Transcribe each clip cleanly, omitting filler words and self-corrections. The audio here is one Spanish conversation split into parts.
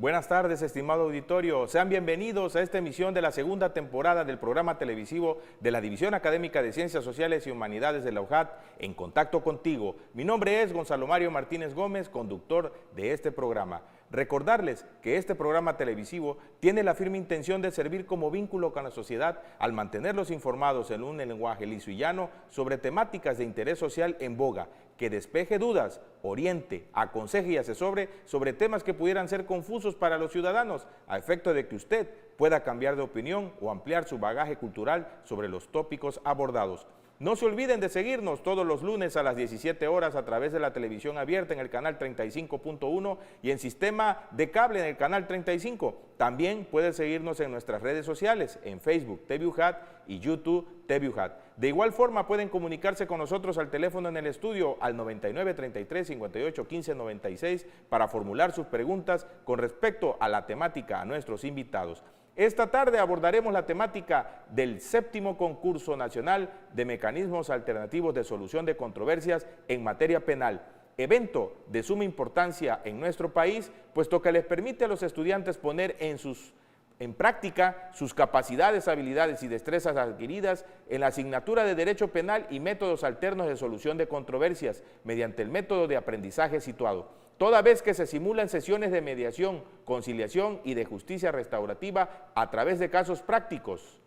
Buenas tardes, estimado auditorio. Sean bienvenidos a esta emisión de la segunda temporada del programa televisivo de la División Académica de Ciencias Sociales y Humanidades de la UJAT, En Contacto Contigo. Mi nombre es Gonzalo Mario Martínez Gómez, conductor de este programa. Recordarles que este programa televisivo tiene la firme intención de servir como vínculo con la sociedad al mantenerlos informados en un lenguaje liso y llano sobre temáticas de interés social en boga, que despeje dudas, oriente, aconseje y asesore sobre temas que pudieran ser confusos para los ciudadanos, a efecto de que usted pueda cambiar de opinión o ampliar su bagaje cultural sobre los tópicos abordados. No se olviden de seguirnos todos los lunes a las 17 horas a través de la televisión abierta en el canal 35.1 y en sistema de cable en el canal 35. También pueden seguirnos en nuestras redes sociales, en Facebook TVUJAT y YouTube TVUJAT. De igual forma pueden comunicarse con nosotros al teléfono en el estudio al 99 33 58 15 96 para formular sus preguntas con respecto a la temática a nuestros invitados. Esta tarde abordaremos la temática del séptimo concurso nacional de mecanismos alternativos de solución de controversias en materia penal, evento de suma importancia en nuestro país, puesto que les permite a los estudiantes poner en práctica sus capacidades, habilidades y destrezas adquiridas en la asignatura de Derecho Penal y métodos alternos de solución de controversias mediante el método de aprendizaje situado, toda vez que se simulan sesiones de mediación, conciliación y de justicia restaurativa a través de casos prácticos.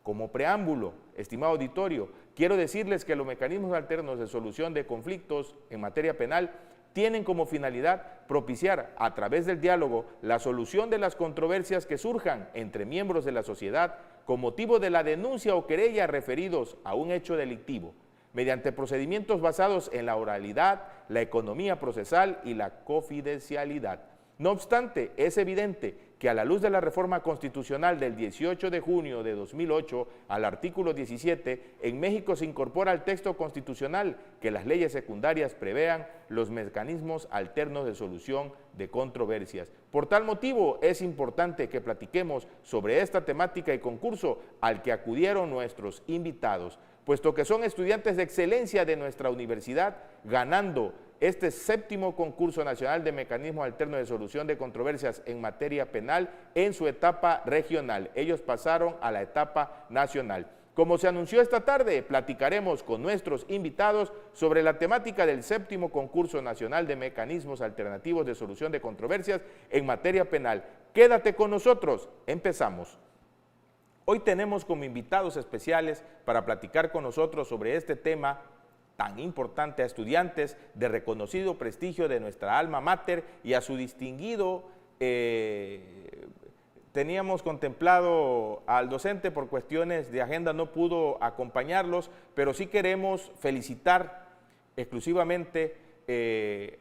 Como preámbulo, estimado auditorio, quiero decirles que los mecanismos alternos de solución de conflictos en materia penal tienen como finalidad propiciar a través del diálogo la solución de las controversias que surjan entre miembros de la sociedad con motivo de la denuncia o querella referidos a un hecho delictivo, mediante procedimientos basados en la oralidad, la economía procesal y la confidencialidad. No obstante, es evidente que a la luz de la reforma constitucional del 18 de junio de 2008, al artículo 17, en México se incorpora al texto constitucional que las leyes secundarias prevean los mecanismos alternos de solución de controversias. Por tal motivo, es importante que platiquemos sobre esta temática y concurso al que acudieron nuestros invitados, puesto que son estudiantes de excelencia de nuestra universidad, ganando este séptimo concurso nacional de mecanismos alternos de solución de controversias en materia penal en su etapa regional. Ellos pasaron a la etapa nacional. Como se anunció esta tarde, platicaremos con nuestros invitados sobre la temática del séptimo concurso nacional de mecanismos alternativos de solución de controversias en materia penal. Quédate con nosotros, empezamos. Hoy tenemos como invitados especiales para platicar con nosotros sobre este tema tan importante a estudiantes de reconocido prestigio de nuestra alma mater y a su distinguido, teníamos contemplado al docente por cuestiones de agenda, no pudo acompañarlos, pero sí queremos felicitar exclusivamente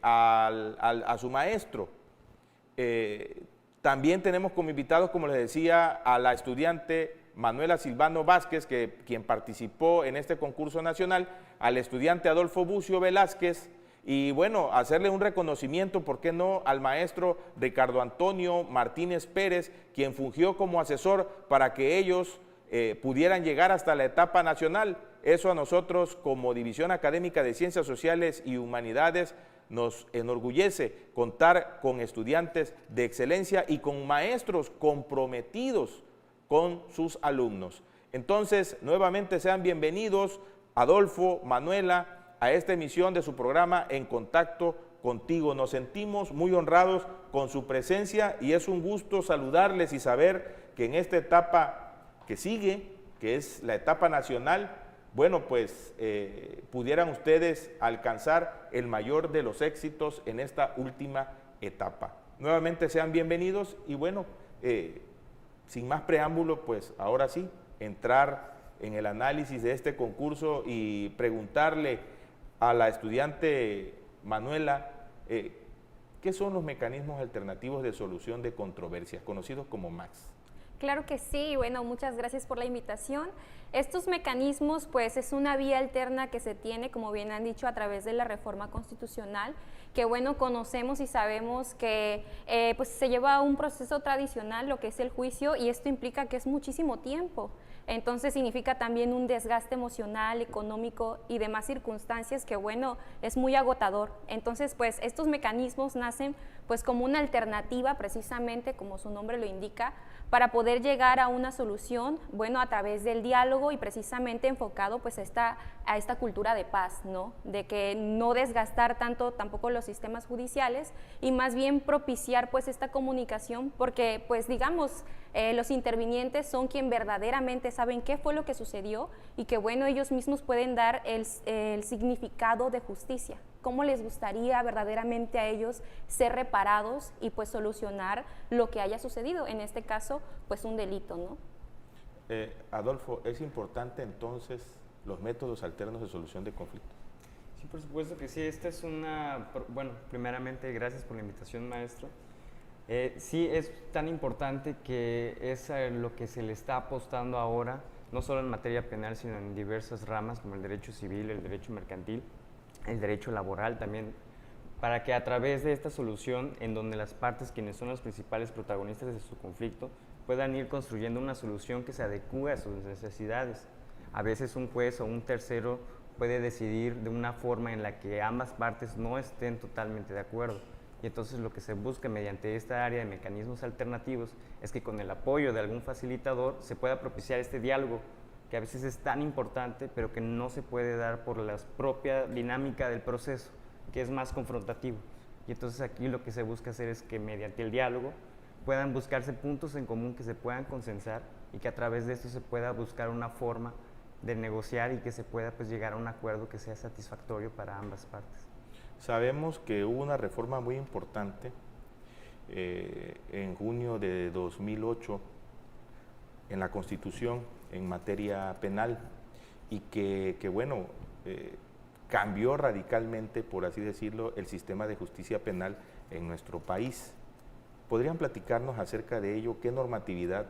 a su maestro. También tenemos como invitados, como les decía, a la estudiante Manuela Silvano Vázquez, quien participó en este concurso nacional, al estudiante Adolfo Bucio Velázquez, y bueno, hacerle un reconocimiento, ¿por qué no?, al maestro Ricardo Antonio Martínez Pérez, quien fungió como asesor para que ellos pudieran llegar hasta la etapa nacional. Eso a nosotros, como División Académica de Ciencias Sociales y Humanidades, nos enorgullece contar con estudiantes de excelencia y con maestros comprometidos con sus alumnos. Entonces, nuevamente sean bienvenidos, Adolfo, Manuela, a esta emisión de su programa En Contacto Contigo. Nos sentimos muy honrados con su presencia y es un gusto saludarles y saber que en esta etapa que sigue, que es la etapa nacional, bueno, pues pudieran ustedes alcanzar el mayor de los éxitos en esta última etapa. Nuevamente sean bienvenidos y bueno, sin más preámbulo, pues ahora sí, entrar en el análisis de este concurso y preguntarle a la estudiante Manuela, ¿qué son los mecanismos alternativos de solución de controversias, conocidos como MACS? Claro que sí, bueno, muchas gracias por la invitación. Estos mecanismos, pues, es una vía alterna que se tiene, como bien han dicho, a través de la reforma constitucional, que, bueno, conocemos y sabemos que pues se lleva un proceso tradicional, lo que es el juicio, y esto implica que es muchísimo tiempo. Entonces significa también un desgaste emocional, económico y demás circunstancias que, bueno, es muy agotador. Entonces, pues estos mecanismos nacen pues como una alternativa, precisamente como su nombre lo indica, para poder llegar a una solución, bueno, a través del diálogo y precisamente enfocado pues a esta cultura de paz, ¿no? De que no desgastar tanto tampoco los sistemas judiciales y más bien propiciar pues esta comunicación, porque pues digamos, los intervinientes son quien verdaderamente saben qué fue lo que sucedió y que, bueno, ellos mismos pueden dar el significado de justicia, cómo les gustaría verdaderamente a ellos ser reparados y pues solucionar lo que haya sucedido, en este caso pues un delito, ¿no? Adolfo, ¿es importante entonces los métodos alternos de solución de conflictos? Sí, por supuesto que sí. Esta es bueno, primeramente gracias por la invitación, maestro. Sí, es tan importante que es lo que se le está apostando ahora, no solo en materia penal, sino en diversas ramas como el derecho civil, el derecho mercantil, el derecho laboral también, para que a través de esta solución, en donde las partes, quienes son los principales protagonistas de su conflicto, puedan ir construyendo una solución que se adecue a sus necesidades. A veces un juez o un tercero puede decidir de una forma en la que ambas partes no estén totalmente de acuerdo. Y entonces lo que se busca mediante esta área de mecanismos alternativos es que con el apoyo de algún facilitador se pueda propiciar este diálogo, que a veces es tan importante, pero que no se puede dar por la propia dinámica del proceso, que es más confrontativo. Y entonces aquí lo que se busca hacer es que mediante el diálogo puedan buscarse puntos en común que se puedan consensar y que a través de esto se pueda buscar una forma de negociar y que se pueda pues llegar a un acuerdo que sea satisfactorio para ambas partes. Sabemos que hubo una reforma muy importante en junio de 2008 en la Constitución en materia penal y que bueno, cambió radicalmente, por así decirlo, el sistema de justicia penal en nuestro país. ¿Podrían platicarnos acerca de ello? ¿Qué normatividad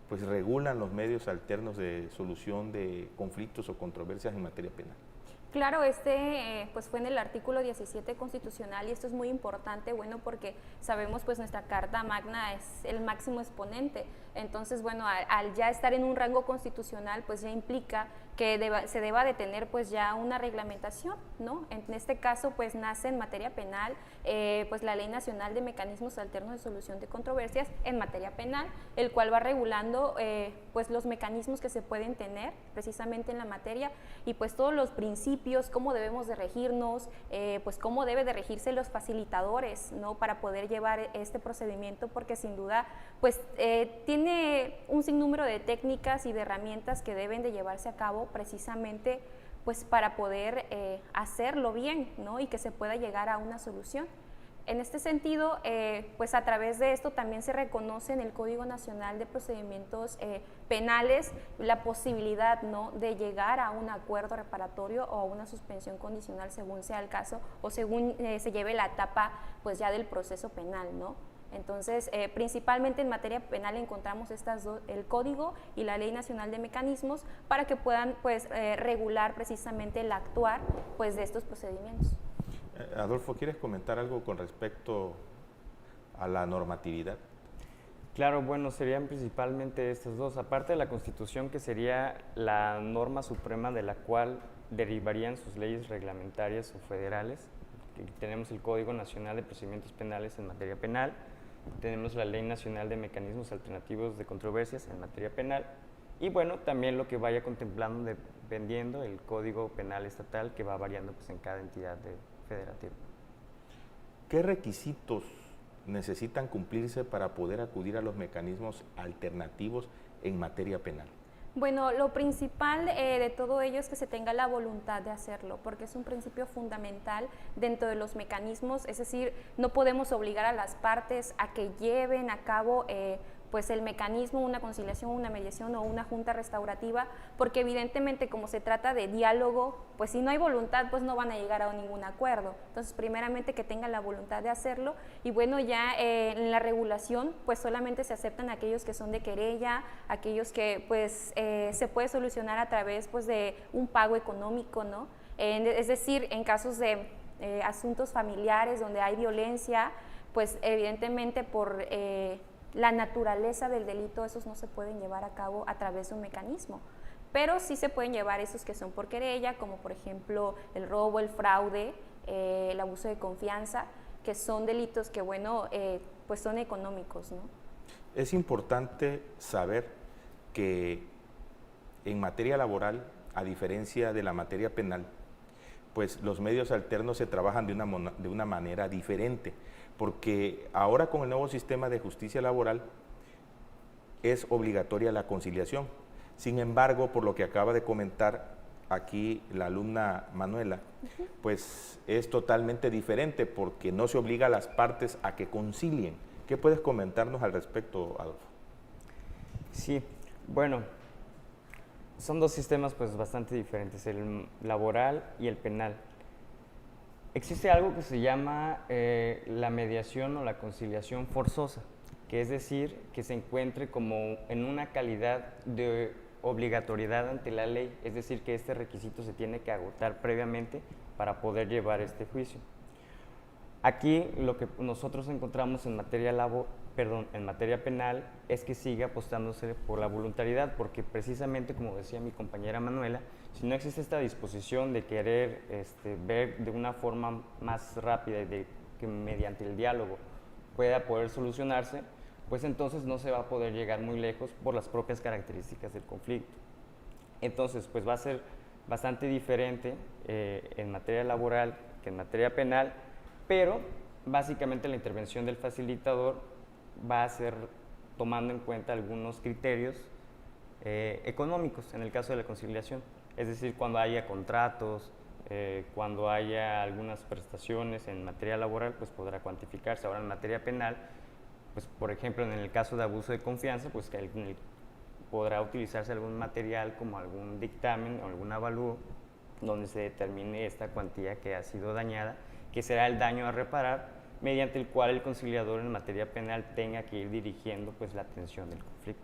pues regulan los medios alternos de solución de conflictos o controversias en materia penal? Claro, pues fue en el artículo 17 constitucional y esto es muy importante, bueno, porque sabemos pues nuestra Carta Magna es el máximo exponente, entonces bueno, al ya estar en un rango constitucional pues ya implica que se deba de tener pues ya una reglamentación, ¿no? En este caso pues nace en materia penal pues la Ley Nacional de Mecanismos Alternos de Solución de Controversias en materia penal, el cual va regulando pues los mecanismos que se pueden tener precisamente en la materia y pues todos los principios, cómo debemos de regirnos, pues cómo debe de regirse los facilitadores, ¿no? Para poder llevar este procedimiento, porque sin duda pues tiene un sinnúmero de técnicas y de herramientas que deben de llevarse a cabo precisamente pues para poder hacerlo bien, ¿no? Y que se pueda llegar a una solución. En este sentido, pues a través de esto también se reconoce en el Código Nacional de Procedimientos Penales la posibilidad, ¿no? De llegar a un acuerdo reparatorio o a una suspensión condicional según sea el caso o según se lleve la etapa pues ya del proceso penal, ¿no? Entonces, principalmente en materia penal encontramos estas dos, el Código y la Ley Nacional de Mecanismos, para que puedan pues regular precisamente el actuar pues de estos procedimientos. Adolfo, ¿quieres comentar algo con respecto a la normatividad? Claro, bueno, serían principalmente estas dos, aparte de la Constitución, que sería la norma suprema de la cual derivarían sus leyes reglamentarias o federales. Tenemos el Código Nacional de Procedimientos Penales en materia penal, tenemos la Ley Nacional de Mecanismos Alternativos de Controversias en materia penal y bueno, también lo que vaya contemplando dependiendo el Código Penal estatal que va variando pues, en cada entidad federativa. ¿Qué requisitos necesitan cumplirse para poder acudir a los mecanismos alternativos en materia penal? Bueno, lo principal de todo ello es que se tenga la voluntad de hacerlo, porque es un principio fundamental dentro de los mecanismos, es decir, no podemos obligar a las partes a que lleven a cabo pues el mecanismo, una conciliación, una mediación o una junta restaurativa, porque evidentemente como se trata de diálogo, pues si no hay voluntad, pues no van a llegar a ningún acuerdo. Entonces, primeramente que tengan la voluntad de hacerlo y bueno, ya en la regulación, pues solamente se aceptan aquellos que son de querella, aquellos que pues se puede solucionar a través pues de un pago económico, ¿no? Es decir, en casos de asuntos familiares donde hay violencia, pues evidentemente por la naturaleza del delito, esos no se pueden llevar a cabo a través de un mecanismo, pero sí se pueden llevar esos que son por querella, como por ejemplo el robo, el fraude, el abuso de confianza, que son delitos que, bueno, pues son económicos, ¿no? Es importante saber que en materia laboral, a diferencia de la materia penal, pues los medios alternos se trabajan de una manera diferente, porque ahora con el nuevo sistema de justicia laboral es obligatoria la conciliación. Sin embargo, por lo que acaba de comentar aquí la alumna Manuela, pues es totalmente diferente porque no se obliga a las partes a que concilien. ¿Qué puedes comentarnos al respecto, Adolfo? Sí, bueno, son dos sistemas pues bastante diferentes, el laboral y el penal. Existe algo que se llama la mediación o la conciliación forzosa, que es decir, que se encuentre como en una calidad de obligatoriedad ante la ley, es decir, que este requisito se tiene que agotar previamente para poder llevar este juicio. Aquí lo que nosotros encontramos en materia penal es que sigue apostándose por la voluntariedad, porque precisamente, como decía mi compañera Manuela, si no existe esta disposición de querer ver de una forma más rápida y de que mediante el diálogo pueda poder solucionarse, pues entonces no se va a poder llegar muy lejos por las propias características del conflicto. Entonces, pues va a ser bastante diferente en materia laboral que en materia penal, pero básicamente la intervención del facilitador va a ser tomando en cuenta algunos criterios económicos en el caso de la conciliación, es decir, cuando haya contratos, cuando haya algunas prestaciones en materia laboral, pues podrá cuantificarse. Ahora en materia penal, pues por ejemplo en el caso de abuso de confianza, pues que podrá utilizarse algún material como algún dictamen o algún avalúo donde se determine esta cuantía que ha sido dañada, que será el daño a reparar, mediante el cual el conciliador en materia penal tenga que ir dirigiendo pues la atención del conflicto.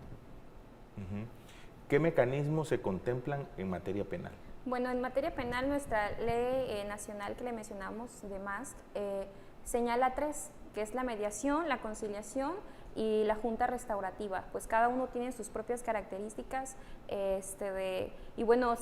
¿Qué mecanismos se contemplan en materia penal? Bueno, en materia penal nuestra ley nacional que le mencionamos de MAST señala 3, que es la mediación, la conciliación y la junta restaurativa. Pues cada uno tiene sus propias características y bueno,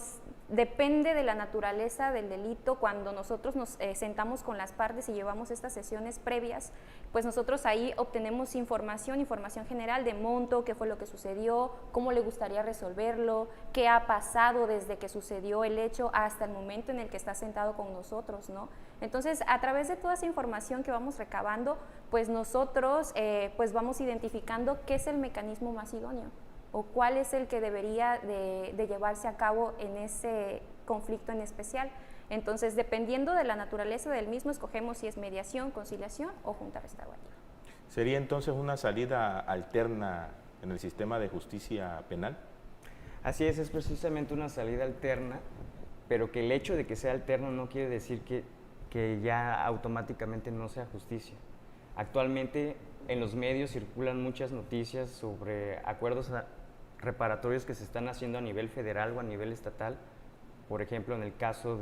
depende de la naturaleza del delito. Cuando nosotros nos sentamos con las partes y llevamos estas sesiones previas, pues nosotros ahí obtenemos información general de monto, qué fue lo que sucedió, cómo le gustaría resolverlo, qué ha pasado desde que sucedió el hecho hasta el momento en el que está sentado con nosotros, ¿no? Entonces, a través de toda esa información que vamos recabando, pues nosotros pues vamos identificando qué es el mecanismo más idóneo o cuál es el que debería de llevarse a cabo en ese conflicto en especial. Entonces, dependiendo de la naturaleza del mismo, escogemos si es mediación, conciliación o junta restaurativa. ¿Sería entonces una salida alterna en el sistema de justicia penal? Así es precisamente una salida alterna, pero que el hecho de que sea alterno no quiere decir que ya automáticamente no sea justicia. Actualmente en los medios circulan muchas noticias sobre acuerdos reparatorios que se están haciendo a nivel federal o a nivel estatal. Por ejemplo, en el caso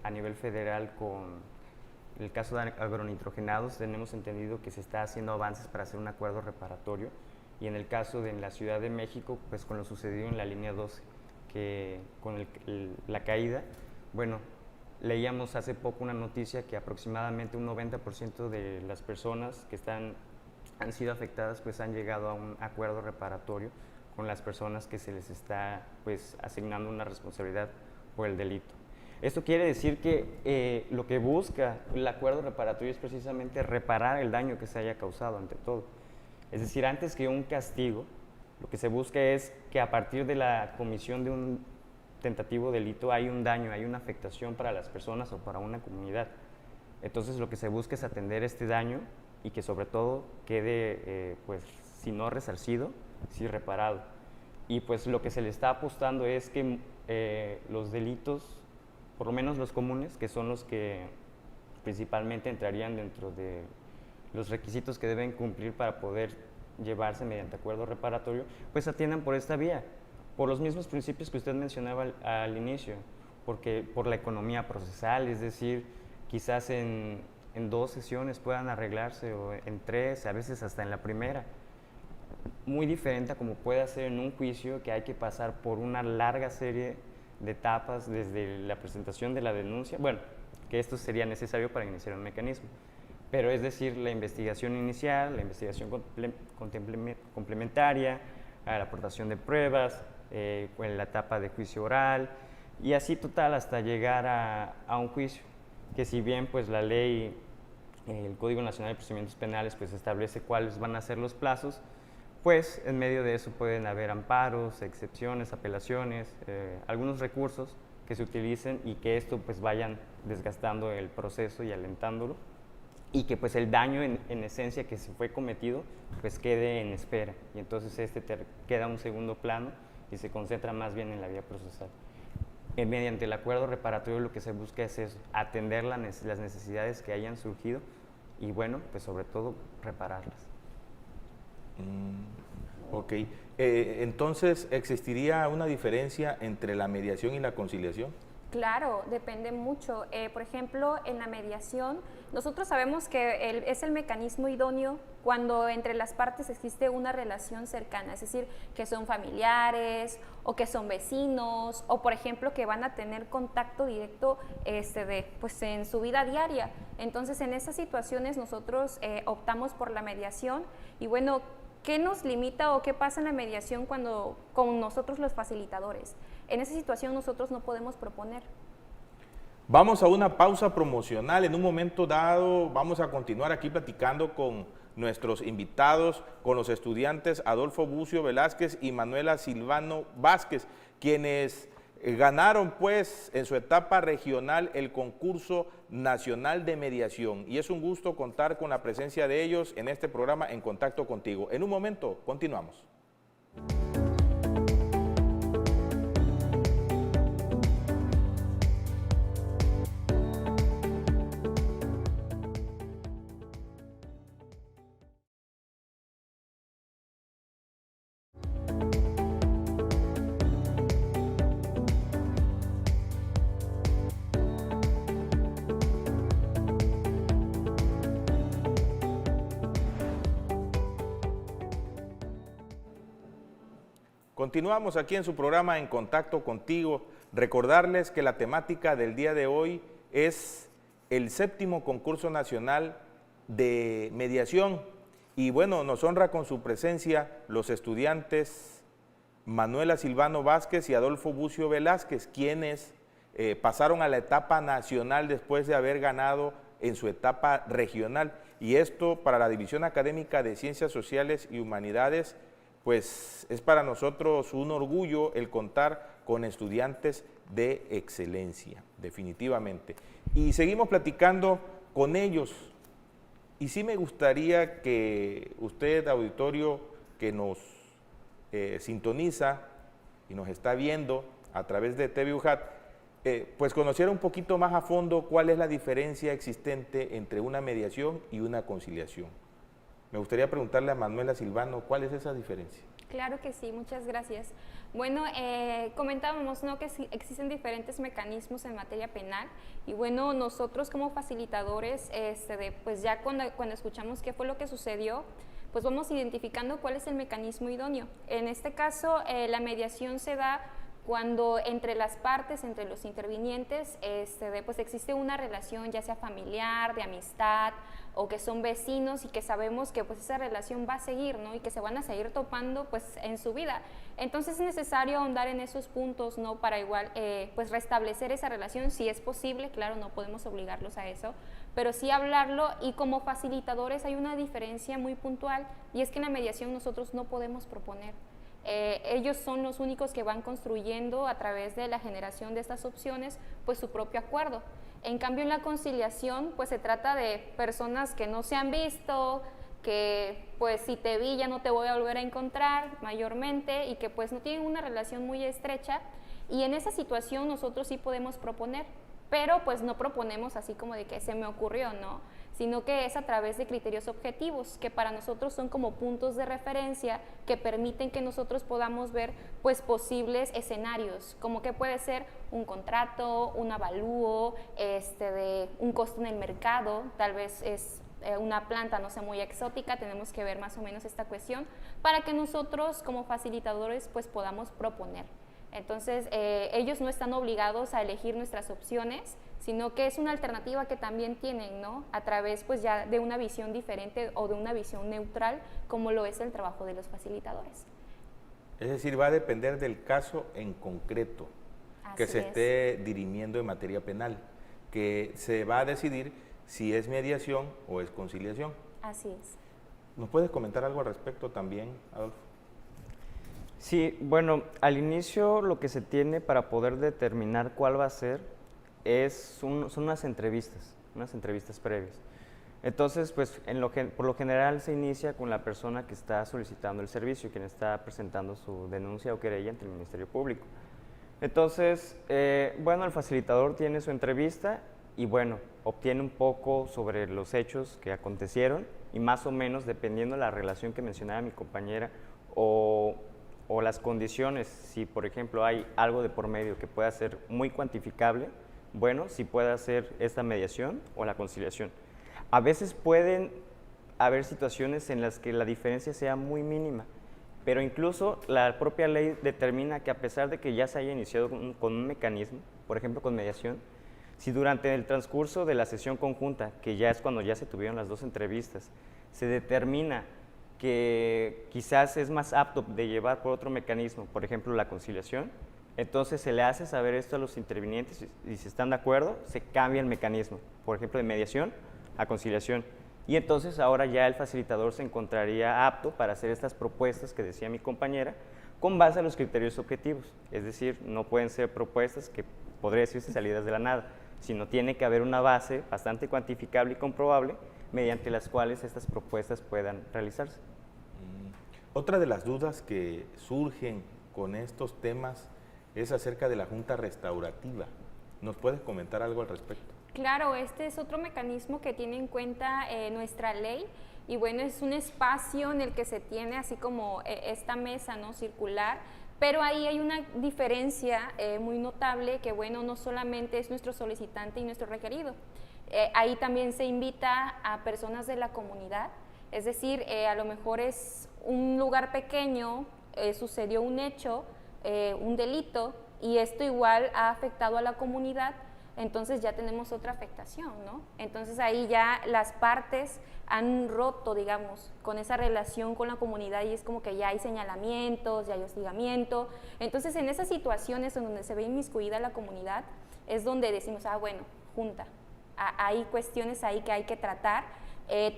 a nivel federal con el caso de agronitrogenados, tenemos entendido que se está haciendo avances para hacer un acuerdo reparatorio, y en el caso de en la Ciudad de México, pues con lo sucedido en la línea 12, que con la caída, bueno, leíamos hace poco una noticia que aproximadamente un 90% de las personas que han sido afectadas pues han llegado a un acuerdo reparatorio con las personas que se les está pues asignando una responsabilidad por el delito. Esto quiere decir que lo que busca el acuerdo reparatorio es precisamente reparar el daño que se haya causado ante todo. Es decir, antes que un castigo, lo que se busca es que a partir de la comisión de un tentativo delito hay un daño, hay una afectación para las personas o para una comunidad. Entonces lo que se busca es atender este daño y que sobre todo quede, pues, si no resarcido, sí reparado. Y pues lo que se le está apostando es que los delitos, por lo menos los comunes, que son los que principalmente entrarían dentro de los requisitos que deben cumplir para poder llevarse mediante acuerdo reparatorio, pues atiendan por esta vía, por los mismos principios que usted mencionaba al inicio, porque por la economía procesal, es decir, quizás en 2 sesiones puedan arreglarse, o en 3, a veces hasta en la primera. muy diferente a como puede ser en un juicio, que hay que pasar por una larga serie de etapas desde la presentación de la denuncia, bueno, que esto sería necesario para iniciar un mecanismo, pero es decir, la investigación inicial, la investigación complementaria, la aportación de pruebas, la etapa de juicio oral, y así total hasta llegar a un juicio, que si bien pues la ley, el Código Nacional de Procedimientos Penales pues establece cuáles van a ser los plazos, pues en medio de eso pueden haber amparos, excepciones, apelaciones, algunos recursos que se utilicen y que esto pues vayan desgastando el proceso y alentándolo, y que pues el daño en esencia que se fue cometido pues quede en espera, y entonces queda a un segundo plano y se concentra más bien en la vía procesal. Mediante el acuerdo reparatorio lo que se busca es eso, atender las necesidades que hayan surgido y bueno, pues sobre todo repararlas. Ok, entonces, ¿existiría una diferencia entre la mediación y la conciliación? Claro, depende mucho. Por ejemplo, en la mediación, nosotros sabemos que es el mecanismo idóneo cuando entre las partes existe una relación cercana, es decir, que son familiares o que son vecinos o, por ejemplo, que van a tener contacto directo pues, en su vida diaria. Entonces, en esas situaciones nosotros optamos por la mediación y bueno, ¿qué nos limita o qué pasa en la mediación con nosotros los facilitadores? En esa situación nosotros no podemos proponer. Vamos a una pausa promocional. En un momento dado vamos a continuar aquí platicando con nuestros invitados, con los estudiantes Adolfo Bucio Velázquez y Manuela Silvano Vázquez, quienes ganaron pues en su etapa regional el concurso nacional de mediación, y es un gusto contar con la presencia de ellos en este programa En Contacto Contigo. En un momento continuamos. Continuamos aquí en su programa En Contacto Contigo. Recordarles que la temática del día de hoy es el 7º concurso nacional de mediación. Y bueno, nos honra con su presencia los estudiantes Manuela Silvano Vázquez y Adolfo Bucio Velázquez, quienes pasaron a la etapa nacional después de haber ganado en su etapa regional. Y esto para la División Académica de Ciencias Sociales y Humanidades, pues es para nosotros un orgullo el contar con estudiantes de excelencia, definitivamente. Y seguimos platicando con ellos. Y sí me gustaría que usted, auditorio, que nos sintoniza y nos está viendo a través de TV UJAT, pues conociera un poquito más a fondo cuál es la diferencia existente entre una mediación y una conciliación. Me gustaría preguntarle a Manuela Silvano, ¿cuál es esa diferencia? Claro que sí, muchas gracias. Bueno, comentábamos, ¿no?, que existen diferentes mecanismos en materia penal y bueno, nosotros como facilitadores, pues ya cuando escuchamos qué fue lo que sucedió, pues vamos identificando cuál es el mecanismo idóneo. En este caso, la mediación se da cuando entre las partes, entre los intervinientes, pues existe una relación ya sea familiar, de amistad, o que son vecinos y que sabemos que pues esa relación va a seguir, ¿no?, y que se van a seguir topando pues en su vida. Entonces es necesario ahondar en esos puntos, ¿no?, para igual pues restablecer esa relación si es posible. Claro, no podemos obligarlos a eso, pero sí hablarlo, y como facilitadores hay una diferencia muy puntual, y es que en la mediación nosotros no podemos proponer. Ellos son los únicos que van construyendo a través de la generación de estas opciones pues su propio acuerdo. En cambio, en la conciliación pues se trata de personas que no se han visto, que pues si te vi ya no te voy a volver a encontrar mayormente, y que pues no tienen una relación muy estrecha, y en esa situación nosotros sí podemos proponer, pero pues no proponemos así como de que se me ocurrió, ¿no?, sino que es a través de criterios objetivos, que para nosotros son como puntos de referencia que permiten que nosotros podamos ver pues posibles escenarios, como que puede ser un contrato, un avalúo, de un costo en el mercado, tal vez es una planta no sea muy exótica, tenemos que ver más o menos esta cuestión para que nosotros como facilitadores pues podamos proponer. Entonces, ellos no están obligados a elegir nuestras opciones, sino que es una alternativa que también tienen, ¿no? A través pues ya de una visión diferente o de una visión neutral, como lo es el trabajo de los facilitadores. Es decir, va a depender del caso en concreto que se esté dirimiendo en materia penal, que se va a decidir si es mediación o es conciliación. Así es. ¿Nos puedes comentar algo al respecto también, Adolfo? Sí, bueno, al inicio lo que se tiene para poder determinar cuál va a ser son unas entrevistas previas. Entonces, pues por lo general se inicia con la persona que está solicitando el servicio, quien está presentando su denuncia o querella ante el Ministerio Público. Entonces, bueno, el facilitador tiene su entrevista y bueno, obtiene un poco sobre los hechos que acontecieron y más o menos, dependiendo de la relación que mencionaba mi compañera o las condiciones, si por ejemplo hay algo de por medio que pueda ser muy cuantificable, bueno, si puede hacer esta mediación o la conciliación. A veces pueden haber situaciones en las que la diferencia sea muy mínima, pero incluso la propia ley determina que a pesar de que ya se haya iniciado con un mecanismo, por ejemplo con mediación, si durante el transcurso de la sesión conjunta, que ya es cuando ya se tuvieron las dos entrevistas, se determina que quizás es más apto de llevar por otro mecanismo, por ejemplo la conciliación, entonces se le hace saber esto a los intervinientes y si están de acuerdo, se cambia el mecanismo, por ejemplo de mediación a conciliación. Y entonces ahora ya el facilitador se encontraría apto para hacer estas propuestas que decía mi compañera, con base a los criterios objetivos. Es decir, no pueden ser propuestas que podría decirse salidas de la nada, sino tiene que haber una base bastante cuantificable y comprobable mediante las cuales estas propuestas puedan realizarse. Otra de las dudas que surgen con estos temas es acerca de la Junta Restaurativa. ¿Nos puedes comentar algo al respecto? Claro, este es otro mecanismo que tiene en cuenta nuestra ley y bueno, es un espacio en el que se tiene así como esta mesa, ¿no?, circular, pero ahí hay una diferencia muy notable que bueno, no solamente es nuestro solicitante y nuestro requerido, ahí también se invita a personas de la comunidad, es decir, a lo mejor es un lugar pequeño, sucedió un hecho, un delito y esto igual ha afectado a la comunidad, entonces ya tenemos otra afectación, ¿no? Entonces ahí ya las partes han roto, digamos, con esa relación con la comunidad y es como que ya hay señalamientos, ya hay hostigamiento. Entonces en esas situaciones en donde se ve inmiscuida la comunidad es donde decimos, ah, bueno, junta, hay cuestiones ahí que hay que tratar.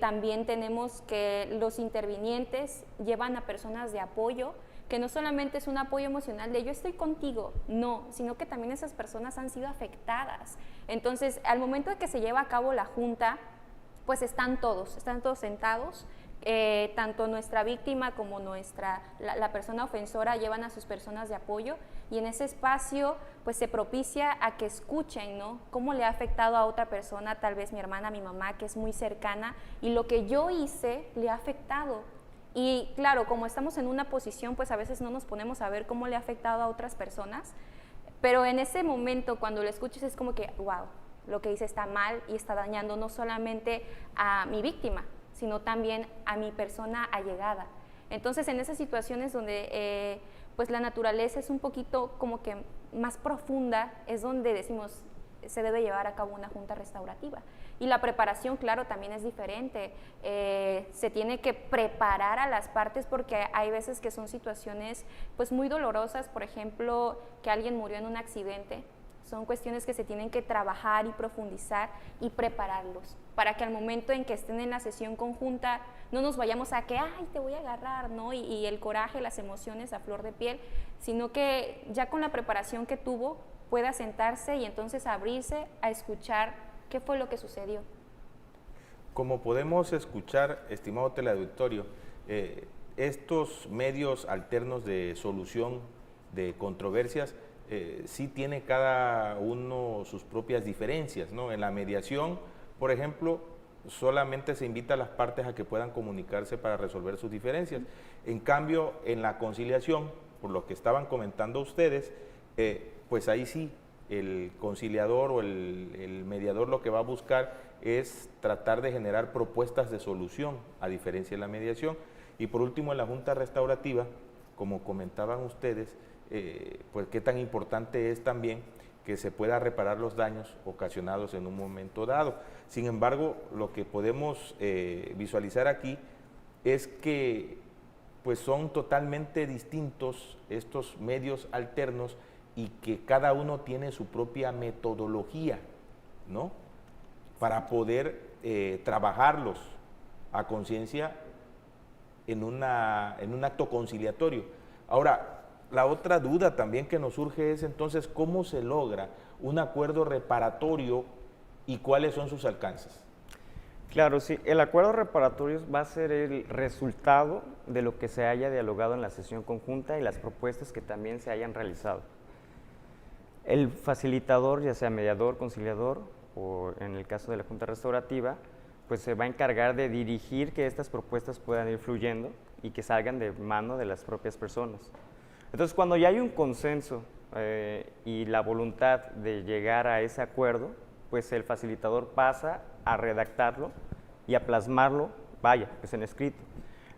También tenemos que los intervinientes llevan a personas de apoyo, que no solamente es un apoyo emocional de yo estoy contigo, no, sino que también esas personas han sido afectadas. Entonces, al momento de que se lleva a cabo la junta, pues están todos sentados, tanto nuestra víctima como la persona ofensora llevan a sus personas de apoyo y en ese espacio pues se propicia a que escuchen, ¿no?, cómo le ha afectado a otra persona, tal vez mi hermana, mi mamá, que es muy cercana y lo que yo hice le ha afectado. Y claro, como estamos en una posición, pues a veces no nos ponemos a ver cómo le ha afectado a otras personas, pero en ese momento cuando lo escuches es como que, wow, lo que hice está mal y está dañando no solamente a mi víctima, sino también a mi persona allegada. Entonces en esas situaciones donde pues la naturaleza es un poquito como que más profunda, es donde decimos se debe llevar a cabo una junta restaurativa. Y la preparación, claro, también es diferente. Se tiene que preparar a las partes porque hay veces que son situaciones pues muy dolorosas, por ejemplo, que alguien murió en un accidente. Son cuestiones que se tienen que trabajar y profundizar y prepararlos para que al momento en que estén en la sesión conjunta no nos vayamos a que, ay, te voy a agarrar, ¿no? Y el coraje, las emociones a flor de piel, sino que ya con la preparación que tuvo pueda sentarse y entonces abrirse a escuchar qué fue lo que sucedió. Como podemos escuchar, estimado teleauditorio, estos medios alternos de solución de controversias sí tiene cada uno sus propias diferencias, ¿no? En la mediación, por ejemplo, solamente se invita a las partes a que puedan comunicarse para resolver sus diferencias. En cambio, en la conciliación, por lo que estaban comentando ustedes, pues ahí sí el conciliador o el mediador lo que va a buscar es tratar de generar propuestas de solución, a diferencia de la mediación. Y por último, en la Junta Restaurativa, como comentaban ustedes, pues qué tan importante es también que se pueda reparar los daños ocasionados en un momento dado. Sin embargo, lo que podemos visualizar aquí es que pues son totalmente distintos estos medios alternos y que cada uno tiene su propia metodología, ¿no?, para poder trabajarlos a conciencia en un acto conciliatorio. Ahora, la otra duda también que nos surge es entonces cómo se logra un acuerdo reparatorio y cuáles son sus alcances. Claro, sí, el acuerdo reparatorio va a ser el resultado de lo que se haya dialogado en la sesión conjunta y las propuestas que también se hayan realizado. El facilitador, ya sea mediador, conciliador o en el caso de la Junta Restaurativa, pues se va a encargar de dirigir que estas propuestas puedan ir fluyendo y que salgan de mano de las propias personas. Entonces, cuando ya hay un consenso y la voluntad de llegar a ese acuerdo, pues el facilitador pasa a redactarlo y a plasmarlo, pues en escrito.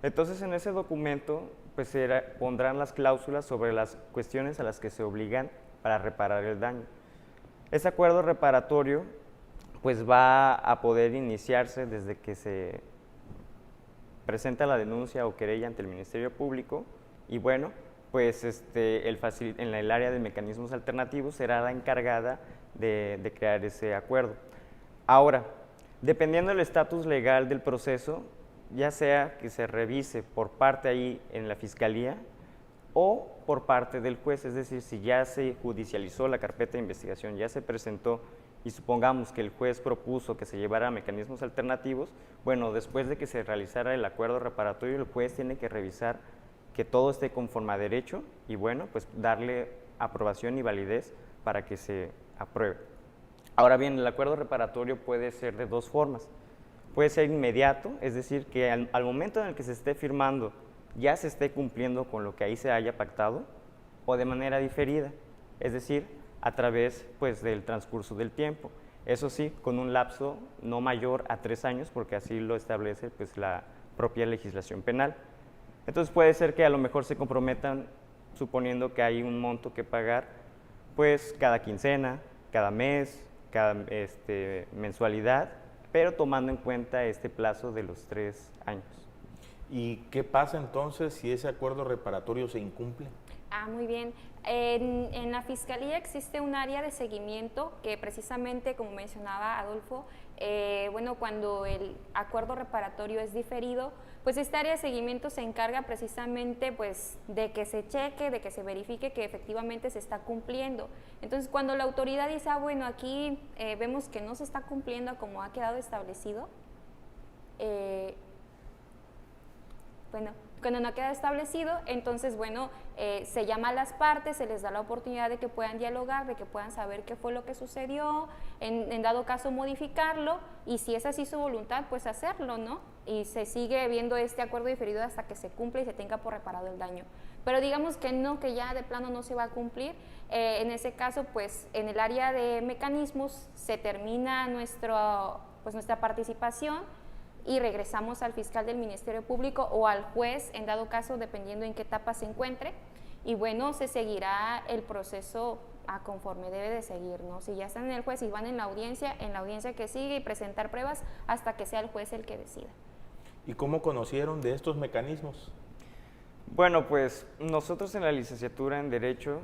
Entonces, en ese documento, pues pondrán las cláusulas sobre las cuestiones a las que se obligan para reparar el daño. Ese acuerdo reparatorio, pues va a poder iniciarse desde que se presenta la denuncia o querella ante el Ministerio Público y bueno, pues en el área de mecanismos alternativos será la encargada de crear ese acuerdo. Ahora, dependiendo del estatus legal del proceso, ya sea que se revise por parte ahí en la Fiscalía o por parte del juez, es decir, si ya se judicializó la carpeta de investigación, ya se presentó y supongamos que el juez propuso que se llevara a mecanismos alternativos, bueno, después de que se realizara el acuerdo reparatorio, el juez tiene que revisar que todo esté conforme a derecho y bueno, pues darle aprobación y validez para que se apruebe. Ahora bien, el acuerdo reparatorio puede ser de dos formas. Puede ser inmediato, es decir, que al momento en el que se esté firmando ya se esté cumpliendo con lo que ahí se haya pactado, o de manera diferida, es decir, a través pues, del transcurso del tiempo. Eso sí, con un lapso no mayor a 3 años, porque así lo establece pues, la propia legislación penal. Entonces puede ser que a lo mejor se comprometan, suponiendo que hay un monto que pagar, pues cada quincena, cada mes, cada mensualidad, pero tomando en cuenta este plazo de los 3 años. ¿Y qué pasa entonces si ese acuerdo reparatorio se incumple? Muy bien. En la Fiscalía existe un área de seguimiento que precisamente, como mencionaba Adolfo, bueno, cuando el acuerdo reparatorio es diferido, pues esta área de seguimiento se encarga precisamente pues, de que se cheque, de que se verifique que efectivamente se está cumpliendo. Entonces, cuando la autoridad dice, bueno, aquí vemos que no se está cumpliendo como ha quedado establecido, bueno, cuando no queda establecido, entonces, bueno, se llama a las partes, se les da la oportunidad de que puedan dialogar, de que puedan saber qué fue lo que sucedió, en dado caso modificarlo, y si es así su voluntad, pues hacerlo, ¿no? Y se sigue viendo este acuerdo diferido hasta que se cumpla y se tenga por reparado el daño. Pero digamos que no, que ya de plano no se va a cumplir, en ese caso, pues en el área de mecanismos se termina nuestra participación, y regresamos al fiscal del Ministerio Público o al juez, en dado caso, dependiendo en qué etapa se encuentre, y bueno, se seguirá el proceso a conforme debe de seguir, ¿no? Si ya están en el juez y van en la audiencia que sigue y presentar pruebas hasta que sea el juez el que decida. ¿Y cómo conocieron de estos mecanismos? Bueno, pues nosotros en la licenciatura en Derecho,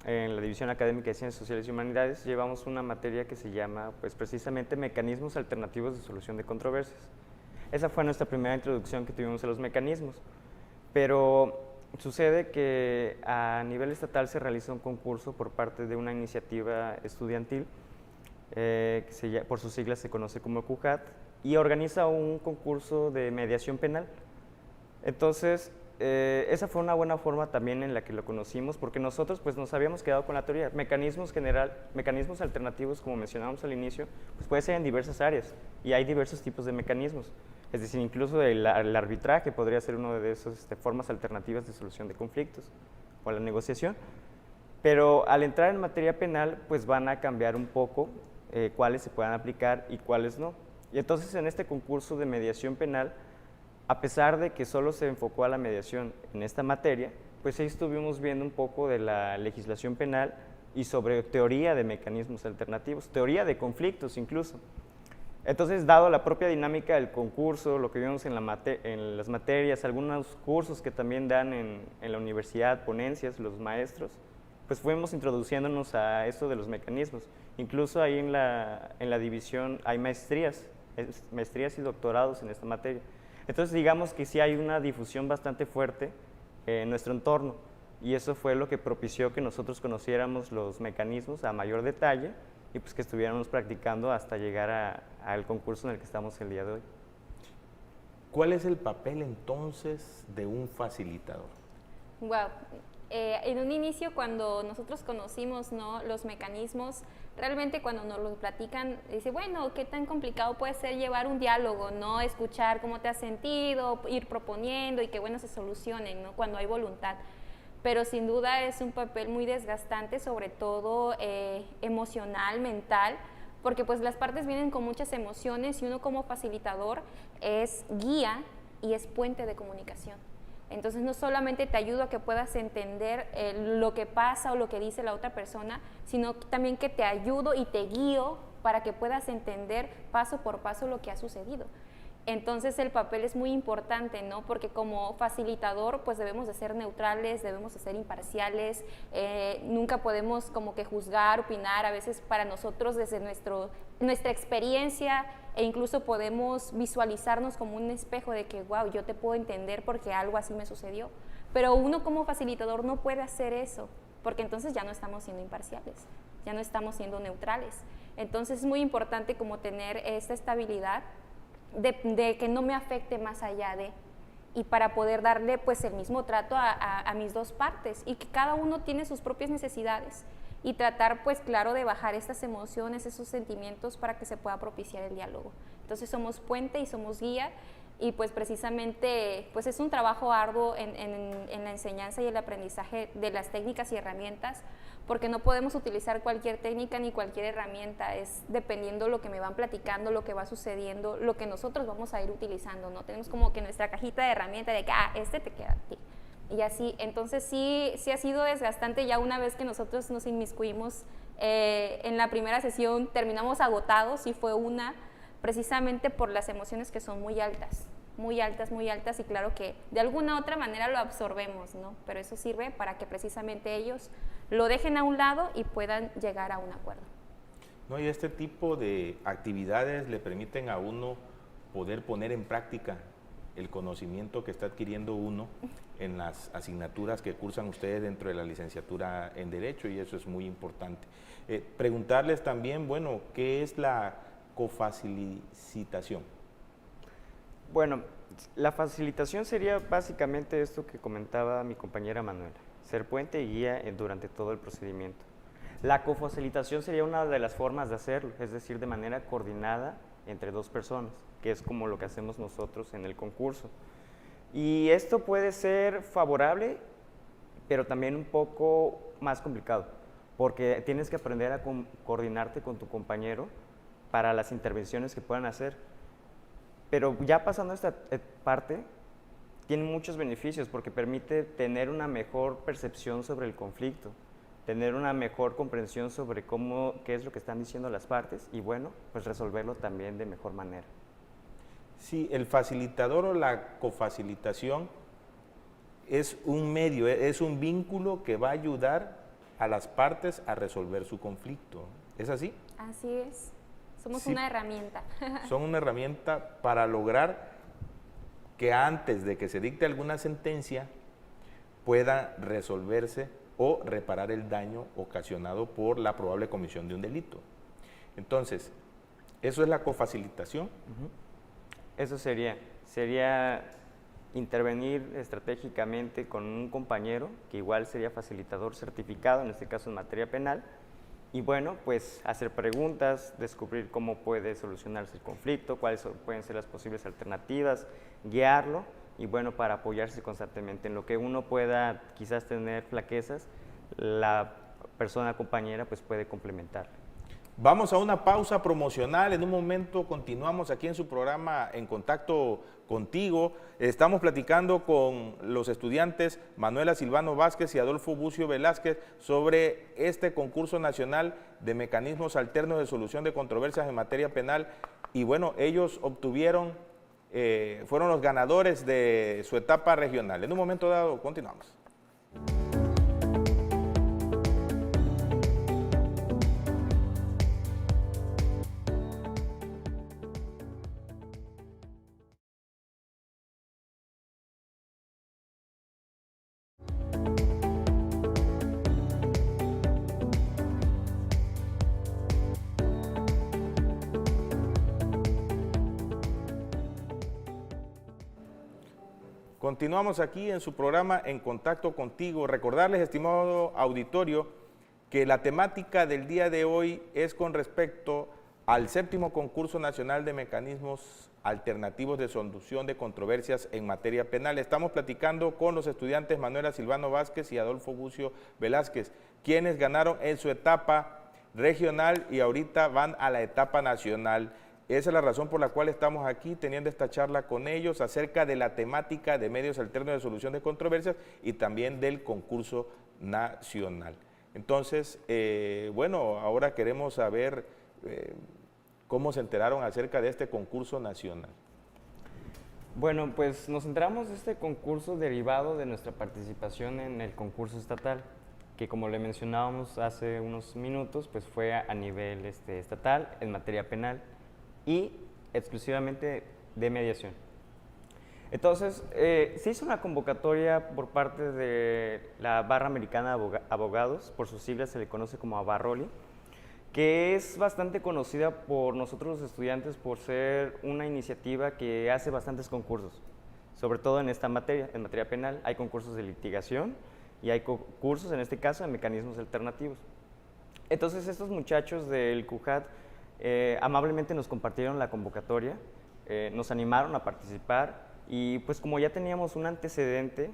en la División Académica de Ciencias Sociales y Humanidades, llevamos una materia que se llama, pues precisamente, Mecanismos Alternativos de Solución de Controversias. Esa fue nuestra primera introducción que tuvimos a los mecanismos, pero sucede que a nivel estatal se realiza un concurso por parte de una iniciativa estudiantil, por sus siglas se conoce como CUJAT, y organiza un concurso de mediación penal. Entonces, esa fue una buena forma también en la que lo conocimos, porque nosotros pues nos habíamos quedado con la teoría. Mecanismos alternativos, como mencionábamos al inicio, pues puede ser en diversas áreas, y hay diversos tipos de mecanismos. Es decir, incluso el arbitraje podría ser una de esas formas alternativas de solución de conflictos, o la negociación. Pero al entrar en materia penal, pues van a cambiar un poco cuáles se puedan aplicar y cuáles no. Y entonces en este concurso de mediación penal, a pesar de que solo se enfocó a la mediación en esta materia, pues ahí estuvimos viendo un poco de la legislación penal y sobre teoría de mecanismos alternativos, teoría de conflictos incluso. Entonces, dado la propia dinámica del concurso, lo que vimos en las materias, algunos cursos que también dan en la universidad, ponencias, los maestros, pues fuimos introduciéndonos a esto de los mecanismos. Incluso ahí en la división hay maestrías y doctorados en esta materia. Entonces, digamos que sí hay una difusión bastante fuerte en nuestro entorno, y eso fue lo que propició que nosotros conociéramos los mecanismos a mayor detalle y pues que estuviéramos practicando hasta llegar al concurso en el que estamos el día de hoy. ¿Cuál es el papel entonces de un facilitador? Wow. En un inicio, cuando nosotros conocimos, ¿no?, los mecanismos, realmente cuando nos los platican, dice, bueno, ¿qué tan complicado puede ser llevar un diálogo, ¿no? Escuchar cómo te has sentido, ir proponiendo y que, bueno, se solucionen, ¿no?, cuando hay voluntad. Pero sin duda es un papel muy desgastante, sobre todo emocional, mental, porque pues las partes vienen con muchas emociones y uno como facilitador es guía y es puente de comunicación. Entonces no solamente te ayudo a que puedas entender lo que pasa o lo que dice la otra persona, sino también que te ayudo y te guío para que puedas entender paso por paso lo que ha sucedido. Entonces el papel es muy importante, ¿no? Porque como facilitador pues debemos de ser neutrales, debemos de ser imparciales, nunca podemos como que juzgar, opinar, a veces para nosotros desde nuestra experiencia, e incluso podemos visualizarnos como un espejo de que, wow, yo te puedo entender porque algo así me sucedió. Pero uno como facilitador no puede hacer eso, porque entonces ya no estamos siendo imparciales, ya no estamos siendo neutrales. Entonces es muy importante como tener esta estabilidad de que no me afecte más allá de, y para poder darle pues el mismo trato a mis dos partes, y que cada uno tiene sus propias necesidades, y tratar pues claro de bajar estas emociones, esos sentimientos para que se pueda propiciar el diálogo. Entonces somos puente y somos guía, y pues precisamente pues es un trabajo arduo en la enseñanza y el aprendizaje de las técnicas y herramientas, porque no podemos utilizar cualquier técnica ni cualquier herramienta, es dependiendo lo que me van platicando, lo que va sucediendo, lo que nosotros vamos a ir utilizando, ¿no? Tenemos como que nuestra cajita de herramientas de que, este te queda a ti. Y así, entonces sí ha sido desgastante. Ya una vez que nosotros nos inmiscuimos en la primera sesión, terminamos agotados, y fue precisamente por las emociones que son muy altas, y claro que de alguna otra manera lo absorbemos, ¿no? Pero eso sirve para que precisamente ellos lo dejen a un lado y puedan llegar a un acuerdo. No, y este tipo de actividades le permiten a uno poder poner en práctica el conocimiento que está adquiriendo uno en las asignaturas que cursan ustedes dentro de la licenciatura en Derecho, y eso es muy importante. Preguntarles también, bueno, ¿qué es la cofacilitación? Bueno, la facilitación sería básicamente esto que comentaba mi compañera Manuela, ser puente y guía durante todo el procedimiento. La cofacilitación sería una de las formas de hacerlo, es decir, de manera coordinada entre dos personas, que es como lo que hacemos nosotros en el concurso. Y esto puede ser favorable, pero también un poco más complicado, porque tienes que aprender a coordinarte con tu compañero para las intervenciones que puedan hacer. Pero ya pasando esta parte, tiene muchos beneficios porque permite tener una mejor percepción sobre el conflicto, tener una mejor comprensión sobre qué es lo que están diciendo las partes, y bueno, pues resolverlo también de mejor manera. Sí, el facilitador o la cofacilitación es un medio, es un vínculo que va a ayudar a las partes a resolver su conflicto. ¿Es así? Así es. Somos Sí, una herramienta. son una herramienta para lograr que antes de que se dicte alguna sentencia pueda resolverse o reparar el daño ocasionado por la probable comisión de un delito. Entonces, eso es la cofacilitación. Eso sería intervenir estratégicamente con un compañero, que igual sería facilitador certificado, en este caso en materia penal, y bueno, pues hacer preguntas, descubrir cómo puede solucionarse el conflicto, cuáles pueden ser las posibles alternativas, guiarlo, y bueno, para apoyarse constantemente en lo que uno pueda quizás tener flaquezas, la persona compañera pues puede complementar. Vamos a una pausa promocional, en un momento continuamos aquí en su programa En Contacto Contigo. Estamos platicando con los estudiantes Manuela Silvano Vázquez y Adolfo Bucio Velázquez sobre este concurso nacional de mecanismos alternos de solución de controversias en materia penal. Y bueno, ellos obtuvieron, fueron los ganadores de su etapa regional. En un momento dado, continuamos. Continuamos aquí en su programa En Contacto Contigo. Recordarles, estimado auditorio, que la temática del día de hoy es con respecto al 7º Concurso Nacional de Mecanismos Alternativos de Solución de Controversias en Materia Penal. Estamos platicando con los estudiantes Manuela Silvano Vázquez y Adolfo Bucio Velázquez, quienes ganaron en su etapa regional y ahorita van a la etapa nacional. Esa es la razón por la cual estamos aquí teniendo esta charla con ellos acerca de la temática de medios alternos de solución de controversias y también del concurso nacional. Entonces, bueno, ahora queremos saber cómo se enteraron acerca de este concurso nacional. Bueno, pues nos enteramos de este concurso derivado de nuestra participación en el concurso estatal, que como le mencionábamos hace unos minutos, pues fue a nivel estatal en materia penal y exclusivamente de mediación. Entonces, se hizo una convocatoria por parte de la Barra Americana de Abogados, por sus siglas se le conoce como ABARROLI, que es bastante conocida por nosotros los estudiantes por ser una iniciativa que hace bastantes concursos, sobre todo en esta materia, en materia penal. Hay concursos de litigación y hay concursos, en este caso, de mecanismos alternativos. Entonces, estos muchachos del CUJAT amablemente nos compartieron la convocatoria, nos animaron a participar y pues como ya teníamos un antecedente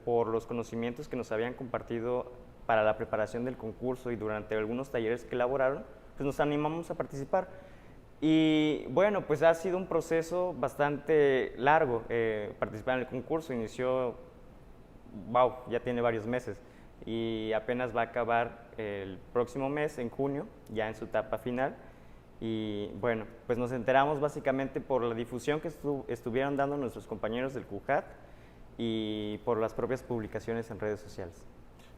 por los conocimientos que nos habían compartido para la preparación del concurso y durante algunos talleres que elaboraron, pues nos animamos a participar. Y bueno, pues ha sido un proceso bastante largo participar en el concurso. Inició, ya tiene varios meses y apenas va a acabar el próximo mes, en junio, ya en su etapa final. Y bueno, pues nos enteramos básicamente por la difusión que estuvieron dando nuestros compañeros del CUJAT y por las propias publicaciones en redes sociales.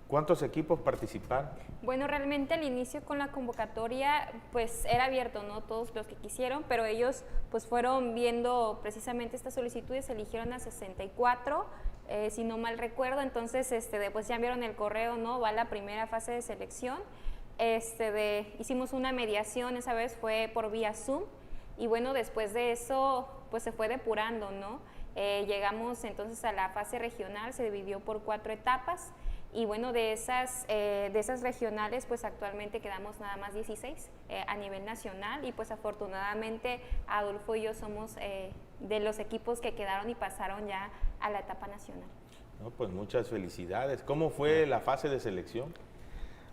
¿Cuántos equipos participaron? Bueno, realmente al inicio con la convocatoria pues era abierto, ¿no? Todos los que quisieron, pero ellos pues fueron viendo precisamente estas solicitudes, eligieron a 64, si no mal recuerdo, entonces pues ya enviaron el correo, ¿no? Va la primera fase de selección. Hicimos una mediación, esa vez fue por vía Zoom, y bueno, después de eso pues se fue depurando, ¿no? Llegamos entonces a la fase regional, se dividió por 4 etapas, y bueno, de esas regionales pues actualmente quedamos nada más 16 a nivel nacional, y pues afortunadamente Adolfo y yo somos de los equipos que quedaron y pasaron ya a la etapa nacional. No, pues muchas felicidades. ¿Cómo fue la fase de selección?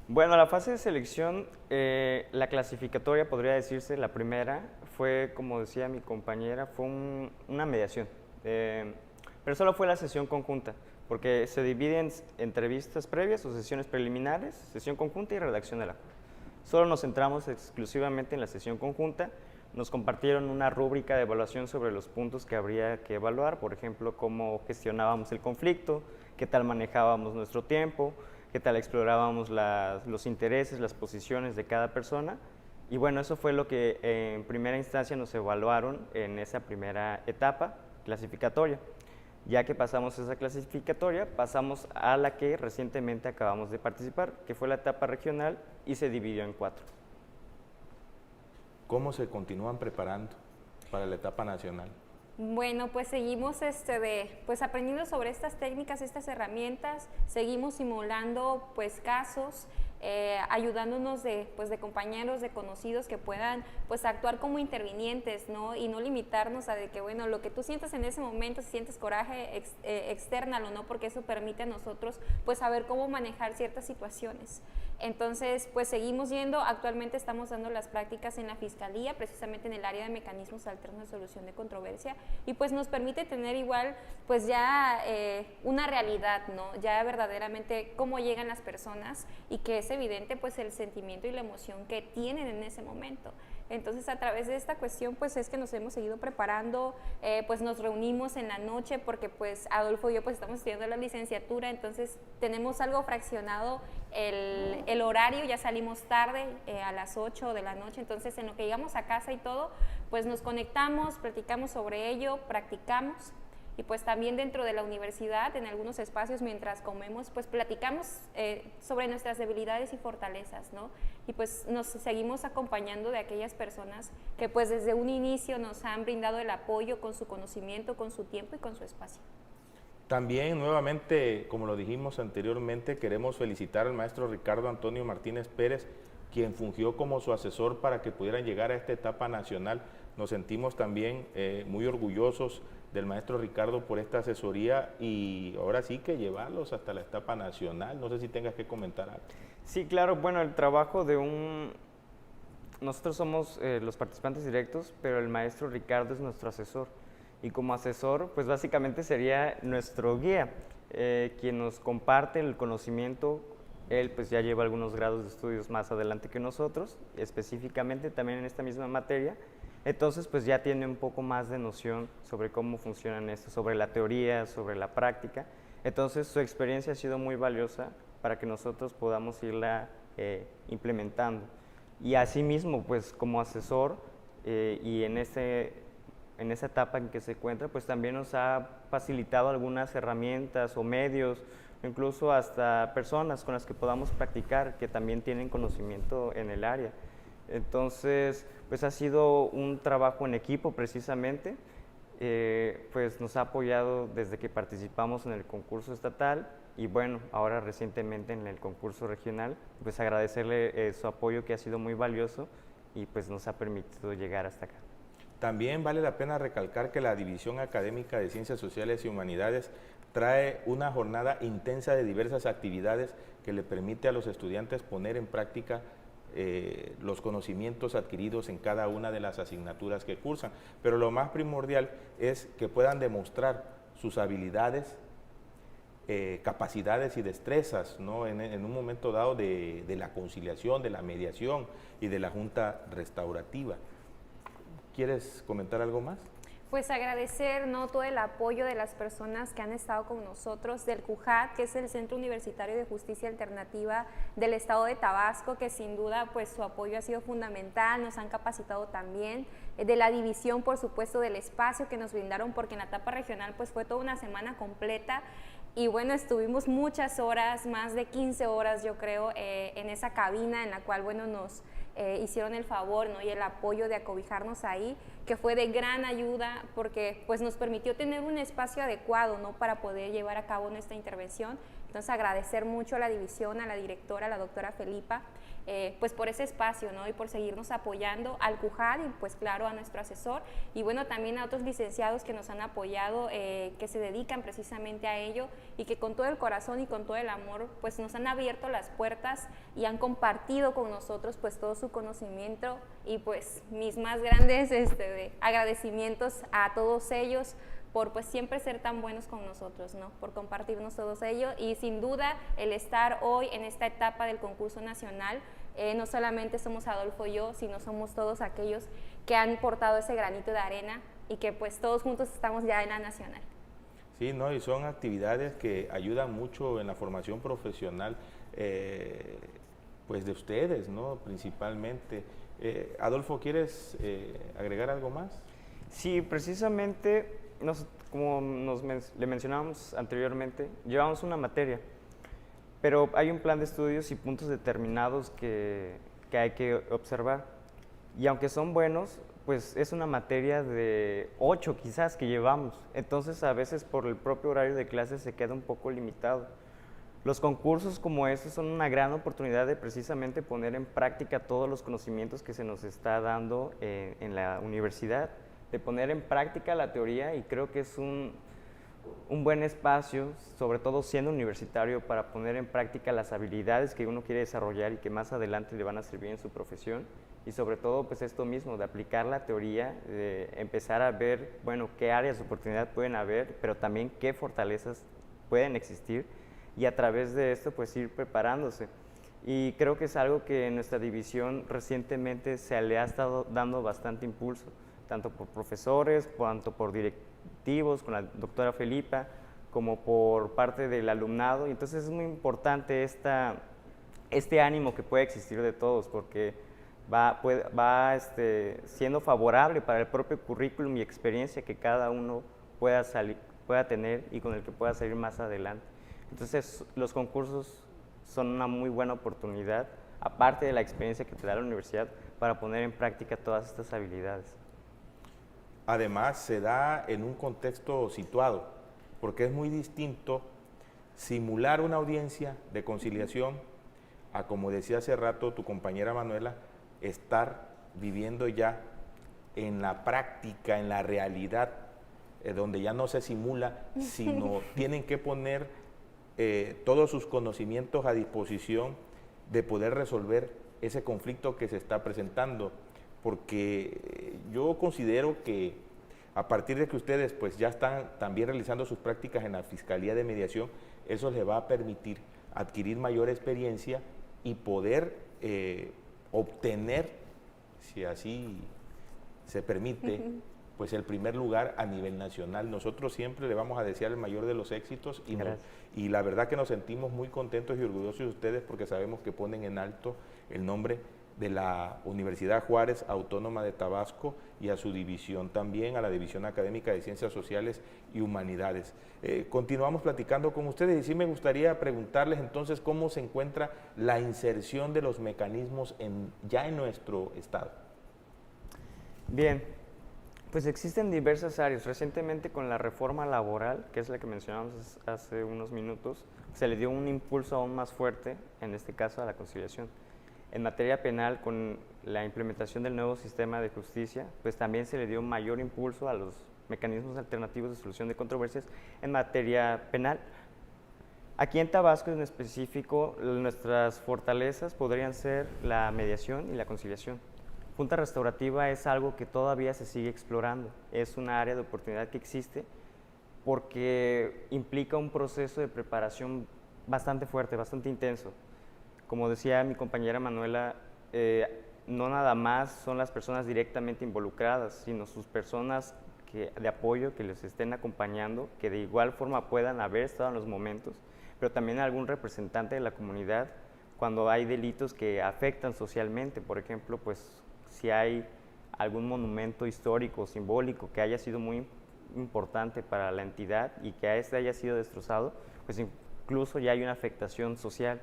Bueno, la fase de selección, la clasificatoria podría decirse, la primera, fue, como decía mi compañera, fue una mediación, pero solo fue la sesión conjunta, porque se divide en entrevistas previas o sesiones preliminares, sesión conjunta y redacción del acta. Solo nos centramos exclusivamente en la sesión conjunta, nos compartieron una rúbrica de evaluación sobre los puntos que habría que evaluar, por ejemplo, cómo gestionábamos el conflicto, qué tal manejábamos nuestro tiempo, qué tal explorábamos los intereses, las posiciones de cada persona. Y bueno, eso fue lo que en primera instancia nos evaluaron en esa primera etapa clasificatoria. Ya que pasamos esa clasificatoria, pasamos a la que recientemente acabamos de participar, que fue la etapa regional y se dividió en 4. ¿Cómo se continúan preparando para la etapa nacional? Bueno, pues seguimos pues aprendiendo sobre estas técnicas, estas herramientas, seguimos simulando pues casos, ayudándonos pues, de compañeros, de conocidos que puedan pues, actuar como intervinientes, ¿no? Y no limitarnos a de que, bueno, lo que tú sientas en ese momento, si sientes coraje, externalo, ¿no? Porque eso permite a nosotros pues, saber cómo manejar ciertas situaciones. Entonces, pues seguimos yendo, actualmente estamos dando las prácticas en la Fiscalía, precisamente en el área de mecanismos alternos de solución de controversia, y pues nos permite tener igual, pues ya una realidad, ¿no? Ya verdaderamente cómo llegan las personas y que es evidente pues el sentimiento y la emoción que tienen en ese momento. Entonces, a través de esta cuestión, pues es que nos hemos seguido preparando, pues nos reunimos en la noche porque pues Adolfo y yo pues estamos estudiando la licenciatura, entonces tenemos algo fraccionado el horario, ya salimos tarde, a las 8 de la noche, entonces en lo que llegamos a casa y todo, pues nos conectamos, platicamos sobre ello, practicamos. Y pues también dentro de la universidad, en algunos espacios, mientras comemos, pues platicamos sobre nuestras debilidades y fortalezas, ¿no? Y pues nos seguimos acompañando de aquellas personas que pues desde un inicio nos han brindado el apoyo con su conocimiento, con su tiempo y con su espacio. También nuevamente, como lo dijimos anteriormente, queremos felicitar al maestro Ricardo Antonio Martínez Pérez, quien fungió como su asesor para que pudieran llegar a esta etapa nacional. Nos sentimos también muy orgullosos del maestro Ricardo por esta asesoría y ahora sí que llevarlos hasta la etapa nacional. No sé si tengas que comentar algo. Sí, claro, bueno, el trabajo de nosotros somos los participantes directos, pero el maestro Ricardo es nuestro asesor. Y como asesor, pues básicamente sería nuestro guía, quien nos comparte el conocimiento. Él pues ya lleva algunos grados de estudios más adelante que nosotros, específicamente también en esta misma materia. Entonces, pues ya tiene un poco más de noción sobre cómo funcionan esto, sobre la teoría, sobre la práctica. Entonces, su experiencia ha sido muy valiosa para que nosotros podamos irla implementando. Y asimismo, pues como asesor y en esa etapa en que se encuentra, pues también nos ha facilitado algunas herramientas o medios, incluso hasta personas con las que podamos practicar, que también tienen conocimiento en el área. Entonces, pues ha sido un trabajo en equipo precisamente, pues nos ha apoyado desde que participamos en el concurso estatal y bueno, ahora recientemente en el concurso regional, pues agradecerle su apoyo que ha sido muy valioso y pues nos ha permitido llegar hasta acá. También vale la pena recalcar que la División Académica de Ciencias Sociales y Humanidades trae una jornada intensa de diversas actividades que le permite a los estudiantes poner en práctica los conocimientos adquiridos en cada una de las asignaturas que cursan. Pero lo más primordial es que puedan demostrar sus habilidades, capacidades y destrezas, ¿no? en un momento dado de la conciliación, de la mediación y de la junta restaurativa. ¿Quieres comentar algo más? Pues agradecer, ¿no?, todo el apoyo de las personas que han estado con nosotros, del CUJAT, que es el Centro Universitario de Justicia Alternativa del Estado de Tabasco, que sin duda pues su apoyo ha sido fundamental, nos han capacitado también, de la división, por supuesto, del espacio que nos brindaron, porque en la etapa regional pues fue toda una semana completa y bueno, estuvimos muchas horas, más de 15 horas yo creo, en esa cabina en la cual bueno, nos hicieron el favor, ¿no?, y el apoyo de acobijarnos ahí, que fue de gran ayuda porque pues nos permitió tener un espacio adecuado, ¿no?, para poder llevar a cabo nuestra intervención. Entonces agradecer mucho a la división, a la directora, a la doctora Felipa, pues por ese espacio, ¿no?, y por seguirnos apoyando, al CUJAD y pues claro a nuestro asesor y bueno también a otros licenciados que nos han apoyado, que se dedican precisamente a ello y que con todo el corazón y con todo el amor pues nos han abierto las puertas y han compartido con nosotros pues todo su conocimiento y pues mis más grandes agradecimientos a todos ellos por pues siempre ser tan buenos con nosotros, ¿no?, por compartirnos todos ellos y sin duda el estar hoy en esta etapa del concurso nacional, no solamente somos Adolfo y yo, sino somos todos aquellos que han portado ese granito de arena y que pues todos juntos estamos ya en la nacional. Sí, no, y son actividades que ayudan mucho en la formación profesional pues de ustedes, ¿no?, principalmente. Adolfo, ¿quieres agregar algo más? Sí, precisamente, como le mencionábamos anteriormente, llevamos una materia, pero hay un plan de estudios y puntos determinados que hay que observar. Y aunque son buenos, pues es una materia de 8 quizás que llevamos. Entonces a veces por el propio horario de clase se queda un poco limitado. Los concursos como estos son una gran oportunidad de precisamente poner en práctica todos los conocimientos que se nos está dando en la universidad, de poner en práctica la teoría, y creo que es un buen espacio, sobre todo siendo universitario, para poner en práctica las habilidades que uno quiere desarrollar y que más adelante le van a servir en su profesión. Y sobre todo, pues esto mismo, de aplicar la teoría, de empezar a ver, bueno, qué áreas de oportunidad pueden haber, pero también qué fortalezas pueden existir, y a través de esto, pues ir preparándose. Y creo que es algo que en nuestra división recientemente se le ha estado dando bastante impulso, tanto por profesores, tanto por directivos, con la doctora Felipa, como por parte del alumnado. Y entonces es muy importante este ánimo que puede existir de todos, porque va siendo favorable para el propio currículum y experiencia que cada uno pueda tener y con el que pueda salir más adelante. Entonces, los concursos son una muy buena oportunidad, aparte de la experiencia que te da la universidad, para poner en práctica todas estas habilidades. Además, se da en un contexto situado, porque es muy distinto simular una audiencia de conciliación a, como decía hace rato tu compañera Manuela, estar viviendo ya en la práctica, en la realidad, donde ya no se simula, sino tienen que poner todos sus conocimientos a disposición de poder resolver ese conflicto que se está presentando, porque yo considero que a partir de que ustedes pues ya están también realizando sus prácticas en la Fiscalía de Mediación, eso les va a permitir adquirir mayor experiencia y poder obtener, si así se permite, pues el primer lugar a nivel nacional. Nosotros siempre le vamos a desear el mayor de los éxitos y la verdad que nos sentimos muy contentos y orgullosos de ustedes, porque sabemos que ponen en alto el nombre de la Universidad Juárez Autónoma de Tabasco y a su división también, a la División Académica de Ciencias Sociales y Humanidades. Continuamos platicando con ustedes y sí me gustaría preguntarles entonces cómo se encuentra la inserción de los mecanismos ya en nuestro estado. Bien, pues existen diversas áreas. Recientemente con la reforma laboral, que es la que mencionamos hace unos minutos, se le dio un impulso aún más fuerte, en este caso a la conciliación. En materia penal, con la implementación del nuevo sistema de justicia, pues también se le dio mayor impulso a los mecanismos alternativos de solución de controversias en materia penal. Aquí en Tabasco en específico, nuestras fortalezas podrían ser la mediación y la conciliación. Junta restaurativa es algo que todavía se sigue explorando, es una área de oportunidad que existe porque implica un proceso de preparación bastante fuerte, bastante intenso. Como decía mi compañera Manuela, no nada más son las personas directamente involucradas, sino sus personas de apoyo que les estén acompañando, que de igual forma puedan haber estado en los momentos, pero también algún representante de la comunidad cuando hay delitos que afectan socialmente. Por ejemplo, pues si hay algún monumento histórico o simbólico que haya sido muy importante para la entidad y que haya sido destrozado, pues incluso ya hay una afectación social.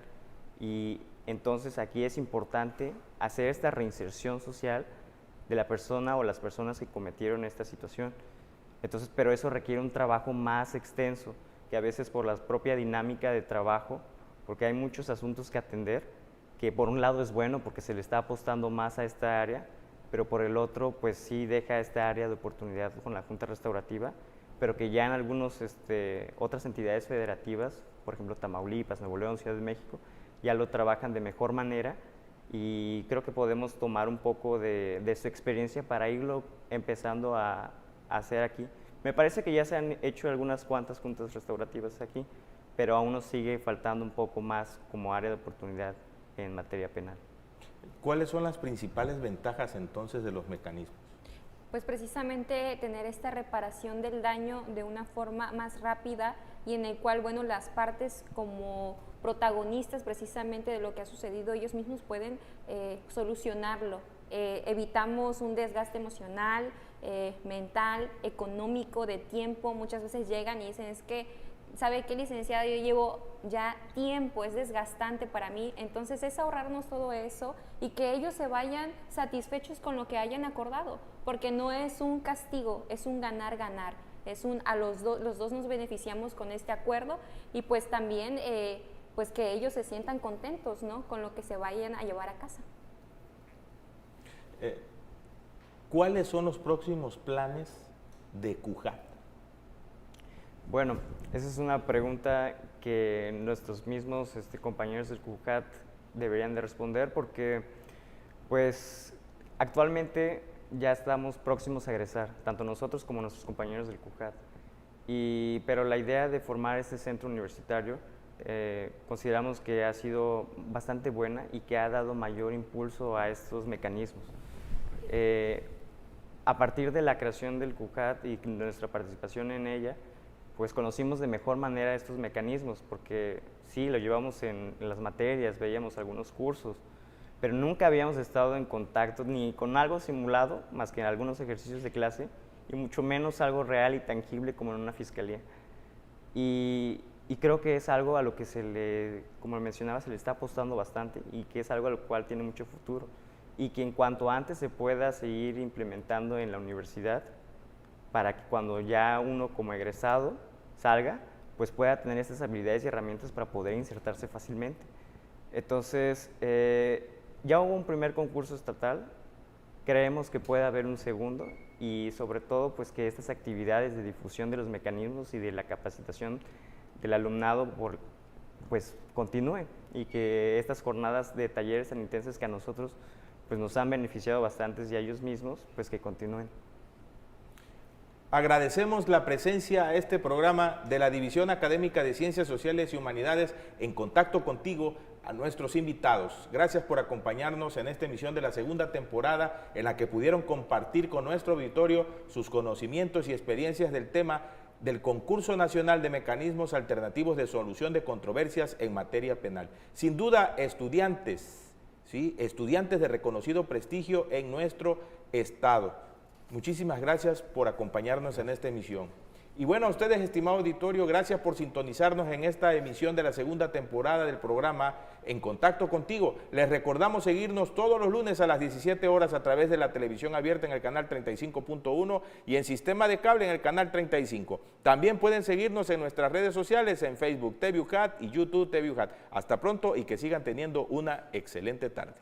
Y entonces aquí es importante hacer esta reinserción social de la persona o las personas que cometieron esta situación. Entonces, pero eso requiere un trabajo más extenso, que a veces por la propia dinámica de trabajo, porque hay muchos asuntos que atender, que por un lado es bueno porque se le está apostando más a esta área, pero por el otro pues sí deja esta área de oportunidad con la Junta Restaurativa, pero que ya en algunas otras entidades federativas, por ejemplo Tamaulipas, Nuevo León, Ciudad de México, ya lo trabajan de mejor manera, y creo que podemos tomar un poco de su experiencia para irlo empezando a hacer aquí. Me parece que ya se han hecho algunas cuantas juntas restaurativas aquí, pero aún nos sigue faltando un poco más como área de oportunidad en materia penal. ¿Cuáles son las principales ventajas entonces de los mecanismos? Pues precisamente tener esta reparación del daño de una forma más rápida y en el cual, bueno, las partes como protagonistas precisamente de lo que ha sucedido, ellos mismos pueden solucionarlo. Evitamos un desgaste emocional, mental, económico, de tiempo. Muchas veces llegan y dicen, es que, ¿sabe qué, licenciada? Yo llevo ya tiempo, es desgastante para mí. Entonces es ahorrarnos todo eso y que ellos se vayan satisfechos con lo que hayan acordado, porque no es un castigo, es un ganar-ganar. Los dos nos beneficiamos con este acuerdo y pues también pues que ellos se sientan contentos, ¿no?, con lo que se vayan a llevar a casa. ¿Cuáles son los próximos planes de CUJAT? Bueno, esa es una pregunta que nuestros mismos compañeros del CUJAT deberían de responder, porque pues actualmente ya estamos próximos a egresar, tanto nosotros como nuestros compañeros del CUJAT. Pero la idea de formar este centro universitario consideramos que ha sido bastante buena y que ha dado mayor impulso a estos mecanismos. A partir de la creación del CUJAT y nuestra participación en ella, pues conocimos de mejor manera estos mecanismos, porque sí, lo llevamos en las materias, veíamos algunos cursos, pero nunca habíamos estado en contacto ni con algo simulado, más que en algunos ejercicios de clase, y mucho menos algo real y tangible como en una fiscalía. Y creo que es algo a lo que como mencionaba, se le está apostando bastante, y que es algo a lo cual tiene mucho futuro, y que en cuanto antes se pueda seguir implementando en la universidad, para que cuando ya uno como egresado salga, pues pueda tener estas habilidades y herramientas para poder insertarse fácilmente. Entonces, ya hubo un primer concurso estatal, creemos que puede haber un segundo, y sobre todo pues que estas actividades de difusión de los mecanismos y de la capacitación del alumnado pues continúen, y que estas jornadas de talleres tan intensas que a nosotros pues nos han beneficiado bastantes y a ellos mismos, pues que continúen. Agradecemos la presencia a este programa de la División Académica de Ciencias Sociales y Humanidades en Contacto Contigo, a nuestros invitados. Gracias por acompañarnos en esta emisión de la segunda temporada, en la que pudieron compartir con nuestro auditorio sus conocimientos y experiencias del tema del Concurso Nacional de Mecanismos Alternativos de Solución de Controversias en Materia Penal. Sin duda, estudiantes, ¿sí?, estudiantes de reconocido prestigio en nuestro estado. Muchísimas gracias por acompañarnos en esta emisión. Y bueno, a ustedes, estimado auditorio, gracias por sintonizarnos en esta emisión de la segunda temporada del programa En Contacto Contigo. Les recordamos seguirnos todos los lunes a las 17 horas a través de la televisión abierta en el canal 35.1 y en sistema de cable en el canal 35. También pueden seguirnos en nuestras redes sociales, en Facebook TVUJAT y YouTube TVUJAT. Hasta pronto y que sigan teniendo una excelente tarde.